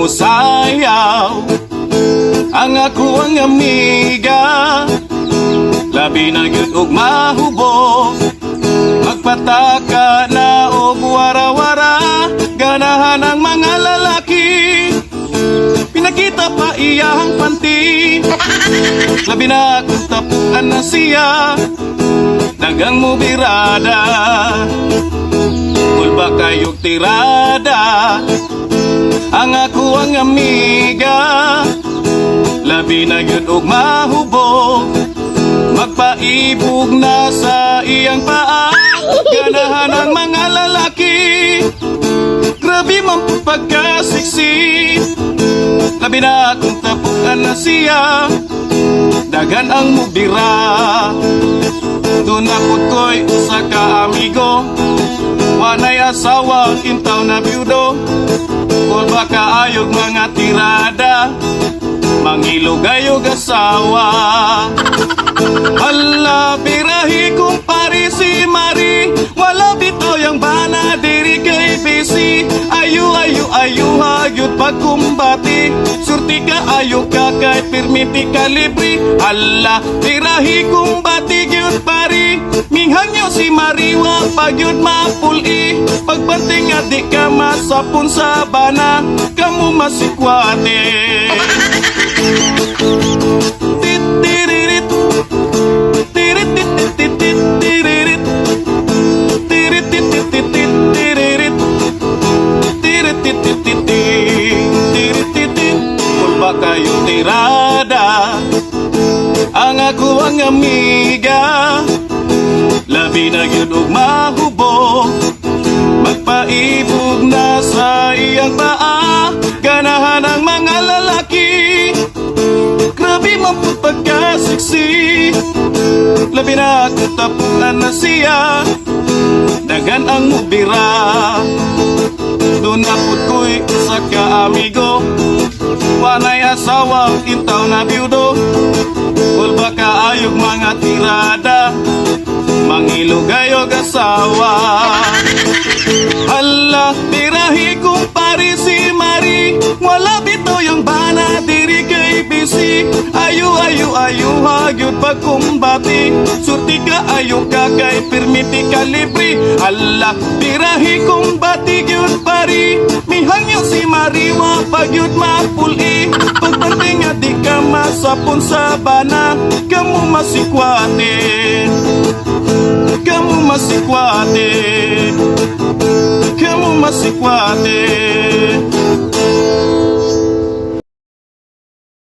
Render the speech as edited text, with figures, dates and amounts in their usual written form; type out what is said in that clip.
musayaw ang ako ang amiga. Labi na gyud og mahubog, magpataka na og wara-wara. Ganahan ang mga lalaki, pinakita pa iyang panty. Labi na kung tapuan na siya, dagang mo birada. Ulba kayog tirada ang ako ang amiga. Labi na yun og mahubog, magpaibog na sa iyang paa. Ganahan ang mga lalaki, grabe man po pagkasiksi. Labi na kung tapuan na siya, dagan ang mubira. Doon ako ko'y usa ka amigo, wanay asawa, intaw na byudo. Kung baka ayog mga tirada, mangilugayog asawa. Hala, birahi kung pari si Mari, wala bito yung bana diri kay busy. Ayu, ayu, ayu, hayot pagkumbati, surti ka ayo ka kay permiti ka libre. Hala, birahi kung bati gyud pari, minghangyo si Mariwa pagyud mapuli. Pagbanting nga di ka masapon sa bana, kamu masikwate. Titiririt, tiritit, tiririt, tiritit, tiritit. Kulba kayo tirada ang ako ang amiga. Labi na yun og mahubog, magpaibog na sa iyang paa. Ganahan ang mga lalaki, grabe man po pagkasiksi. Labi na katapunan na siya, dagan ang mubira. Doon na po ko'y isa ka amigo, wanay asawa, intaw na byudo. Ulba ka ayog mga tirada, mangilugayog asawa. Hala, birahi kung pari si Mari, wala bito yung bana diri kay busy. Ayu, ayu, ayu, hagyod pagkumbati, surti ka ayo ka kay permiti ka libre. Hala, birahi kung bati gyud pari, mihangyo si Mariwa pagyud mapuli. Pagbanting nga di ka masapon sa bana, kamu masikwate, kamu masikwate, kamu masikwate.